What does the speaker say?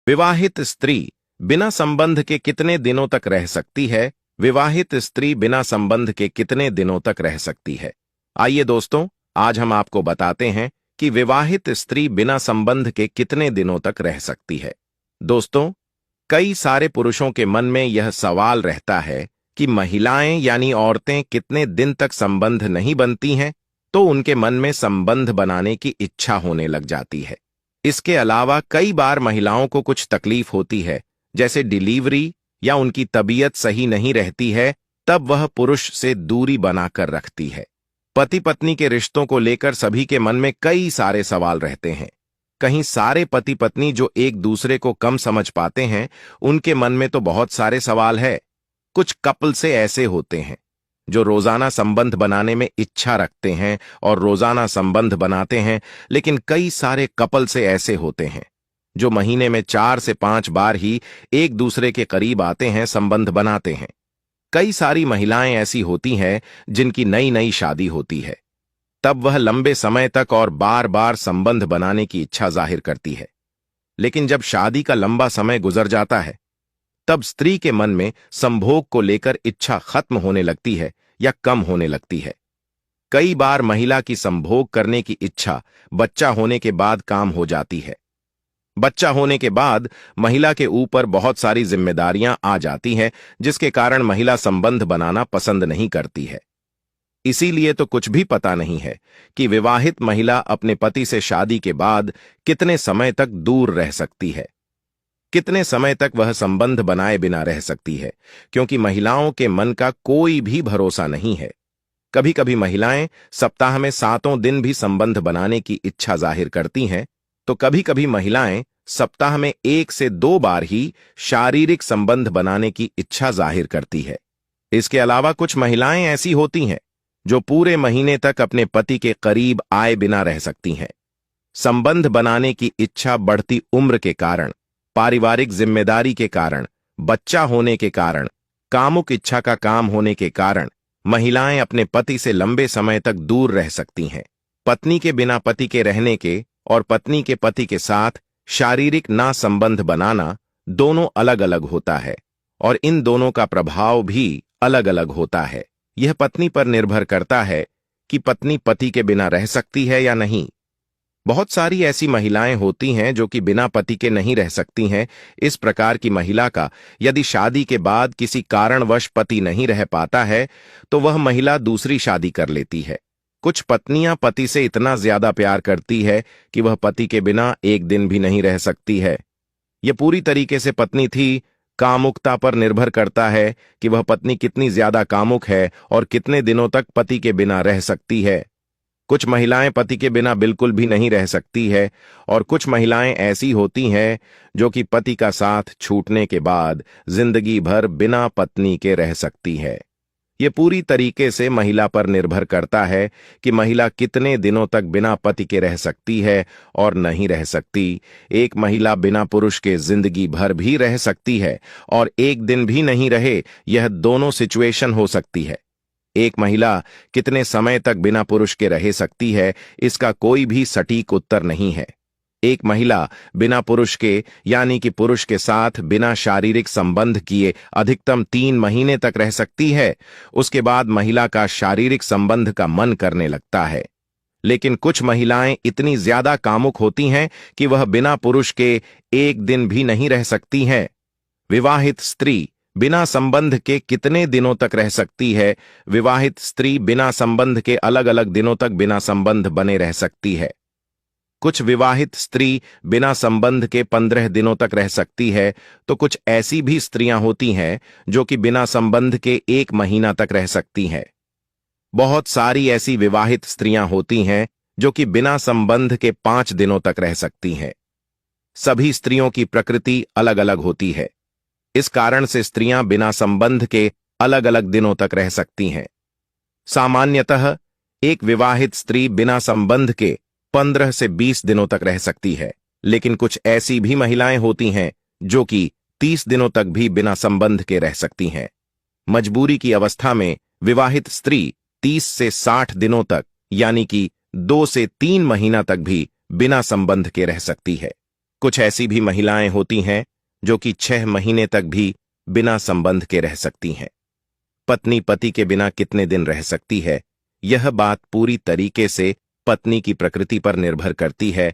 विवाहित स्त्री बिना संबंध के कितने दिनों तक रह सकती है? विवाहित स्त्री बिना संबंध के कितने दिनों तक रह सकती है? आइए दोस्तों, आज हम आपको बताते हैं कि विवाहित स्त्री बिना संबंध के कितने दिनों तक रह सकती है। दोस्तों, कई सारे पुरुषों के मन में यह सवाल रहता है कि महिलाएं यानी औरतें कितने दिन तक संबंध नहीं बनती हैं, तो उनके मन में संबंध बनाने की इच्छा होने लग जाती है। इसके अलावा कई बार महिलाओं को कुछ तकलीफ होती है, जैसे डिलीवरी या उनकी तबीयत सही नहीं रहती है, तब वह पुरुष से दूरी बनाकर रखती है। पति पत्नी के रिश्तों को लेकर सभी के मन में कई सारे सवाल रहते हैं। कहीं सारे पति पत्नी जो एक दूसरे को कम समझ पाते हैं, उनके मन में तो बहुत सारे सवाल है। कुछ कपल से ऐसे होते हैं जो रोजाना संबंध बनाने में इच्छा रखते हैं और रोजाना संबंध बनाते हैं, लेकिन कई सारे कपल से ऐसे होते हैं जो महीने में 4 से 5 बार ही एक दूसरे के करीब आते हैं, संबंध बनाते हैं। कई सारी महिलाएं ऐसी होती हैं जिनकी नई नई शादी होती है, तब वह लंबे समय तक और बार बार संबंध बनाने की इच्छा जाहिर करती है। लेकिन जब शादी का लंबा समय गुजर जाता है, तब स्त्री के मन में संभोग को लेकर इच्छा खत्म होने लगती है या कम होने लगती है। कई बार महिला की संभोग करने की इच्छा बच्चा होने के बाद काम हो जाती है। बच्चा होने के बाद महिला के ऊपर बहुत सारी जिम्मेदारियां आ जाती हैं, जिसके कारण महिला संबंध बनाना पसंद नहीं करती है। इसीलिए तो कुछ भी पता नहीं है कि विवाहित महिला अपने पति से शादी के बाद कितने समय तक दूर रह सकती है, कितने समय तक वह संबंध बनाए बिना रह सकती है, क्योंकि महिलाओं के मन का कोई भी भरोसा नहीं है। कभी कभी महिलाएं सप्ताह में 7 दिन भी संबंध बनाने की इच्छा जाहिर करती हैं, तो कभी कभी महिलाएं सप्ताह में 1 से 2 बार ही शारीरिक संबंध बनाने की इच्छा जाहिर करती है। इसके अलावा कुछ महिलाएं ऐसी होती हैं जो पूरे महीने तक अपने पति के करीब आए बिना रह सकती हैं। संबंध बनाने की इच्छा बढ़ती उम्र के कारण, पारिवारिक जिम्मेदारी के कारण, बच्चा होने के कारण, कामुक इच्छा का काम होने के कारण महिलाएं अपने पति से लंबे समय तक दूर रह सकती हैं। पत्नी के बिना पति के रहने के और पत्नी के पति के साथ शारीरिक ना संबंध बनाना दोनों अलग अलग होता है और इन दोनों का प्रभाव भी अलग अलग होता है। यह पत्नी पर निर्भर करता है कि पत्नी पति के बिना रह सकती है या नहीं। बहुत सारी ऐसी महिलाएं होती हैं जो कि बिना पति के नहीं रह सकती हैं। इस प्रकार की महिला का यदि शादी के बाद किसी कारणवश पति नहीं रह पाता है, तो वह महिला दूसरी शादी कर लेती है। कुछ पत्नियां पति से इतना ज्यादा प्यार करती है कि वह पति के बिना एक दिन भी नहीं रह सकती है। यह पूरी तरीके से पत्नी थी कामुकता पर निर्भर करता है कि वह पत्नी कितनी ज्यादा कामुक है और कितने दिनों तक पति के बिना रह सकती है। कुछ महिलाएं पति के बिना बिल्कुल भी नहीं रह सकती है और कुछ महिलाएं ऐसी होती हैं जो कि पति का साथ छूटने के बाद जिंदगी भर बिना पत्नी के रह सकती है। ये पूरी तरीके से महिला पर निर्भर करता है कि महिला कितने दिनों तक बिना पति के रह सकती है और नहीं रह सकती। एक महिला बिना पुरुष के जिंदगी भर भी रह सकती है और एक दिन भी नहीं रहे, यह दोनों सिचुएशन हो सकती है। एक महिला कितने समय तक बिना पुरुष के रह सकती है, इसका कोई भी सटीक उत्तर नहीं है। एक महिला बिना पुरुष के यानी कि पुरुष के साथ बिना शारीरिक संबंध किए अधिकतम 3 महीने तक रह सकती है। उसके बाद महिला का शारीरिक संबंध का मन करने लगता है। लेकिन कुछ महिलाएं इतनी ज्यादा कामुक होती हैं कि वह बिना पुरुष के एक दिन भी नहीं रह सकती हैं। विवाहित स्त्री बिना संबंध के कितने दिनों तक रह सकती है? विवाहित स्त्री बिना संबंध के अलग अलग दिनों तक बिना संबंध बने रह सकती है। कुछ विवाहित स्त्री बिना संबंध के 15 दिनों तक रह सकती है, तो कुछ ऐसी भी स्त्रियां होती हैं जो कि बिना संबंध के 1 महीना तक रह सकती हैं। बहुत सारी ऐसी विवाहित स्त्रियां होती हैं जो कि बिना संबंध के 5 दिनों तक रह सकती हैं। सभी स्त्रियों की प्रकृति अलग अलग होती है। इस कारण से स्त्रियां बिना संबंध के अलग अलग दिनों तक रह सकती हैं। सामान्यतः एक विवाहित स्त्री बिना संबंध के 15 से 20 दिनों तक रह सकती है, लेकिन कुछ ऐसी भी महिलाएं होती हैं जो कि 30 दिनों तक भी बिना संबंध के रह सकती हैं। मजबूरी की अवस्था में विवाहित स्त्री 30 से 60 दिनों तक यानी कि 2 से 3 महीना तक भी बिना संबंध के रह सकती है। कुछ ऐसी भी महिलाएं होती हैं जो कि 6 महीने तक भी बिना संबंध के रह सकती हैं। पत्नी पति के बिना कितने दिन रह सकती है, यह बात पूरी तरीके से पत्नी की प्रकृति पर निर्भर करती है